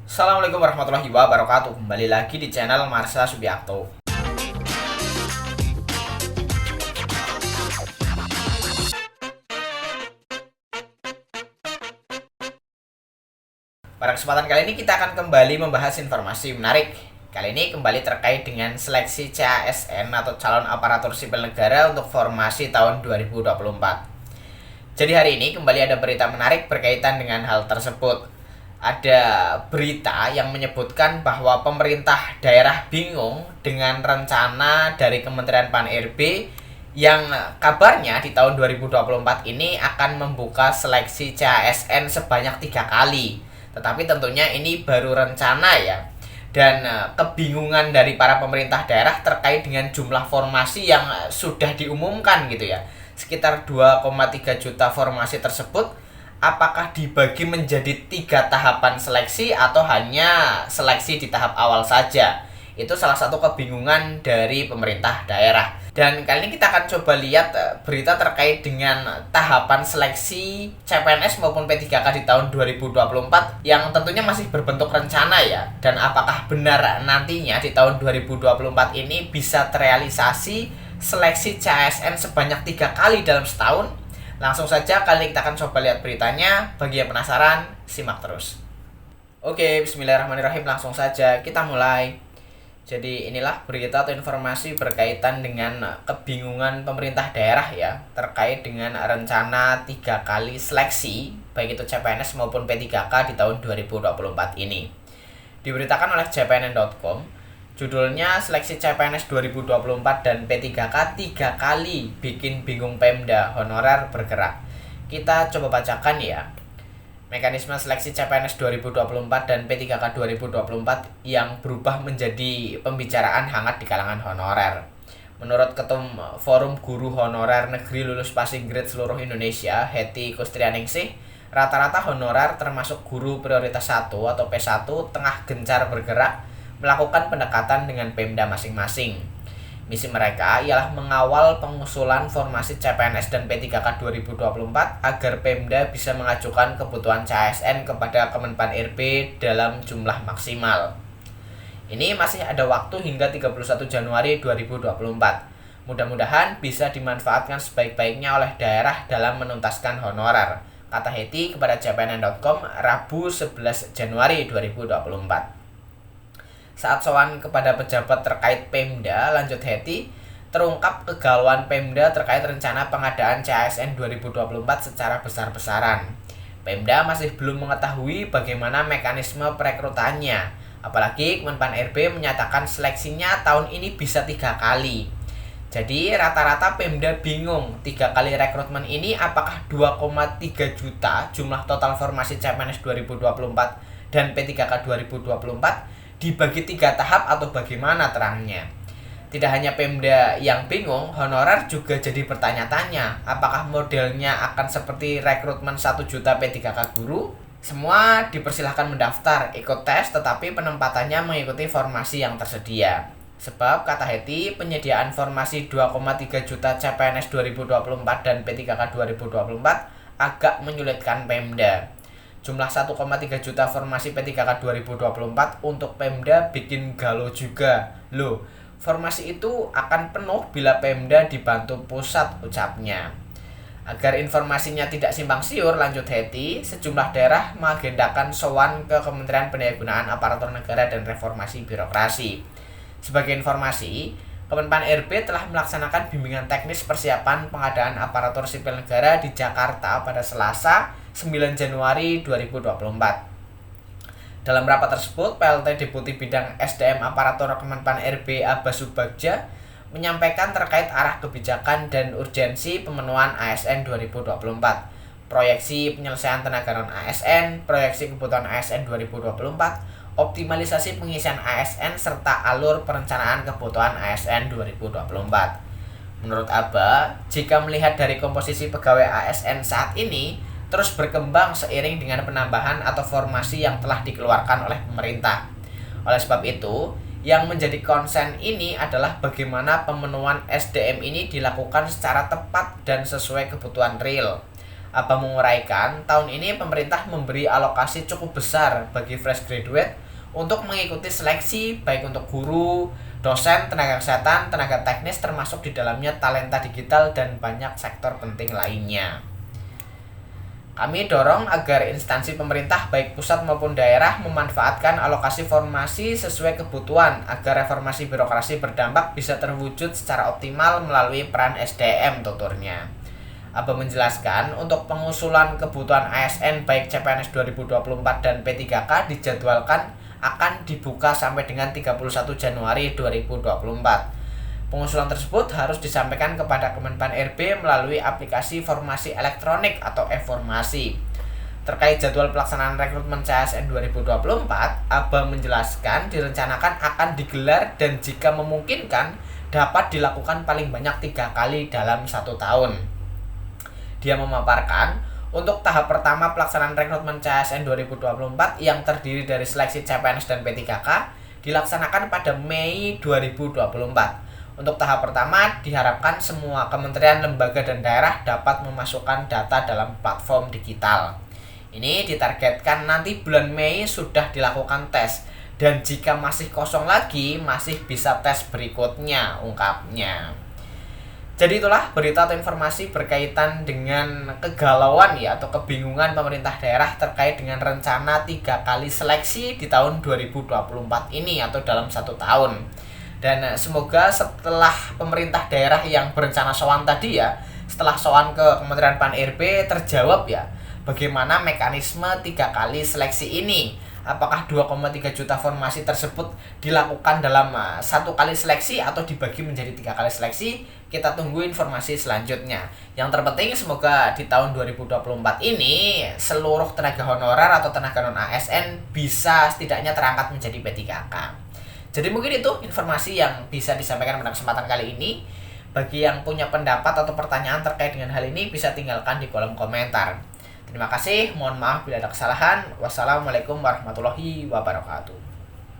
Assalamualaikum warahmatullahi wabarakatuh. Kembali lagi di channel Marsha Subiakto. Pada kesempatan kali ini kita akan kembali membahas informasi menarik. Kali ini kembali terkait dengan seleksi CASN atau calon aparatur sipil negara untuk formasi tahun 2024. Jadi hari ini kembali ada berita menarik berkaitan dengan hal tersebut. Ada berita yang menyebutkan bahwa pemerintah daerah bingung dengan rencana dari Kementerian Pan-RB yang kabarnya di tahun 2024 ini akan membuka seleksi CASN sebanyak 3 kali. Tetapi tentunya ini baru rencana ya. Dan kebingungan dari para pemerintah daerah terkait dengan jumlah formasi yang sudah diumumkan gitu ya. Sekitar 2,3 juta formasi tersebut, apakah dibagi menjadi 3 tahapan seleksi atau hanya seleksi di tahap awal saja? Itu salah satu kebingungan dari pemerintah daerah. Dan kali ini kita akan coba lihat berita terkait dengan tahapan seleksi CPNS maupun P3K di tahun 2024 yang tentunya masih berbentuk rencana ya. Dan apakah benar nantinya di tahun 2024 ini bisa terrealisasi seleksi CASN sebanyak 3 kali dalam setahun? Langsung saja kali ini kita akan coba lihat beritanya. Bagi yang penasaran, simak terus. Oke, bismillahirrahmanirrahim, langsung saja kita mulai. Jadi inilah berita atau informasi berkaitan dengan kebingungan pemerintah daerah ya terkait dengan rencana 3 kali seleksi baik itu CPNS maupun P3K di tahun 2024 ini. Diberitakan oleh cpnn.com, judulnya seleksi CPNS 2024 dan P3K 3 kali bikin bingung Pemda, honorer bergerak. Kita coba bacakan ya. Mekanisme seleksi CPNS 2024 dan P3K 2024 yang berubah menjadi pembicaraan hangat di kalangan honorer. Menurut Ketum Forum Guru Honorer Negeri Lulus Passing Grade Seluruh Indonesia, Hetty Kustrianingsih, rata-rata honorer termasuk guru prioritas 1 atau P1 tengah gencar bergerak melakukan pendekatan dengan Pemda masing-masing. Misi mereka ialah mengawal pengusulan formasi CPNS dan P3K 2024 agar Pemda bisa mengajukan kebutuhan CASN kepada Kemenpan RB dalam jumlah maksimal. Ini masih ada waktu hingga 31 Januari 2024. Mudah-mudahan bisa dimanfaatkan sebaik-baiknya oleh daerah dalam menuntaskan honorer, kata Hetty kepada cpnn.com Rabu 11 Januari 2024. Saat sowan kepada pejabat terkait Pemda, lanjut Hetty, terungkap kegalauan Pemda terkait rencana pengadaan CASN 2024 secara besar-besaran. Pemda masih belum mengetahui bagaimana mekanisme perekrutannya, apalagi Kemenpan RB menyatakan seleksinya tahun ini bisa 3 kali. Jadi rata-rata Pemda bingung 3 kali rekrutmen ini apakah 2,3 juta jumlah total formasi CPNS 2024 dan P3K 2024 dibagi 3 tahap atau bagaimana terangnya. Tidak hanya Pemda yang bingung, honorer juga jadi bertanya-tanya apakah modelnya akan seperti rekrutmen 1 juta P3K guru. Semua dipersilahkan mendaftar, ikut tes, tetapi penempatannya mengikuti formasi yang tersedia. Sebab kata Hetty, penyediaan formasi 2,3 juta CPNS 2024 dan P3K 2024 agak menyulitkan Pemda. Jumlah 1,3 juta formasi P3K 2024 untuk Pemda bikin galau juga. Loh, formasi itu akan penuh bila Pemda dibantu pusat, ucapnya. Agar informasinya tidak simpang siur, lanjut Hetty, sejumlah daerah mengagendakan sowan ke Kementerian Pendayagunaan Aparatur Negara dan Reformasi Birokrasi. Sebagai informasi, Kemenpan RB telah melaksanakan bimbingan teknis persiapan pengadaan aparatur sipil negara di Jakarta pada Selasa 9 Januari 2024. Dalam rapat tersebut, PLT Deputi Bidang SDM Aparatur Kemenpan RB Abbas Subagja menyampaikan terkait arah kebijakan dan urgensi pemenuhan ASN 2024, proyeksi penyelesaian tenaga non ASN, proyeksi kebutuhan ASN 2024, optimalisasi pengisian ASN serta alur perencanaan kebutuhan ASN 2024. Menurut Abba, jika melihat dari komposisi pegawai ASN saat ini terus berkembang seiring dengan penambahan atau formasi yang telah dikeluarkan oleh pemerintah. Oleh sebab itu, yang menjadi konsen ini adalah bagaimana pemenuhan SDM ini dilakukan secara tepat dan sesuai kebutuhan real. Aba menguraikan, tahun ini pemerintah memberi alokasi cukup besar bagi fresh graduate untuk mengikuti seleksi baik untuk guru, dosen, tenaga kesehatan, tenaga teknis termasuk di dalamnya talenta digital dan banyak sektor penting lainnya. Kami dorong agar instansi pemerintah baik pusat maupun daerah memanfaatkan alokasi formasi sesuai kebutuhan agar reformasi birokrasi berdampak bisa terwujud secara optimal melalui peran SDM, tuturnya. Aba menjelaskan untuk pengusulan kebutuhan ASN baik CPNS 2024 dan P3K dijadwalkan akan dibuka sampai dengan 31 Januari 2024. Pengusulan tersebut harus disampaikan kepada Kemenpan RB melalui aplikasi formasi elektronik atau e-formasi. Terkait jadwal pelaksanaan rekrutmen CASN 2024, Aba menjelaskan direncanakan akan digelar dan jika memungkinkan dapat dilakukan paling banyak 3 kali dalam 1 tahun. Dia memaparkan, untuk tahap pertama pelaksanaan rekrutmen CASN 2024 yang terdiri dari seleksi CPNS dan P3K dilaksanakan pada Mei 2024. Untuk tahap pertama diharapkan semua kementerian, lembaga, dan daerah dapat memasukkan data dalam platform digital. Ini ditargetkan nanti bulan Mei sudah dilakukan tes, dan jika masih kosong lagi masih bisa tes berikutnya, ungkapnya. Jadi itulah berita atau informasi berkaitan dengan kegalauan ya atau kebingungan pemerintah daerah terkait dengan rencana 3 kali seleksi di tahun 2024 ini atau dalam 1 tahun. Dan semoga setelah pemerintah daerah yang berencana sowan tadi ya, setelah sowan ke Kementerian Pan RB terjawab ya, bagaimana mekanisme 3 kali seleksi ini. Apakah 2,3 juta formasi tersebut dilakukan dalam 1 kali seleksi atau dibagi menjadi 3 kali seleksi? Kita tunggu informasi selanjutnya. Yang terpenting semoga di tahun 2024 ini seluruh tenaga honorer atau tenaga non-ASN bisa setidaknya terangkat menjadi P3K. Jadi mungkin itu informasi yang bisa disampaikan pada kesempatan kali ini. Bagi yang punya pendapat atau pertanyaan terkait dengan hal ini bisa tinggalkan di kolom komentar. Terima kasih, mohon maaf bila ada kesalahan. Wassalamualaikum warahmatullahi wabarakatuh.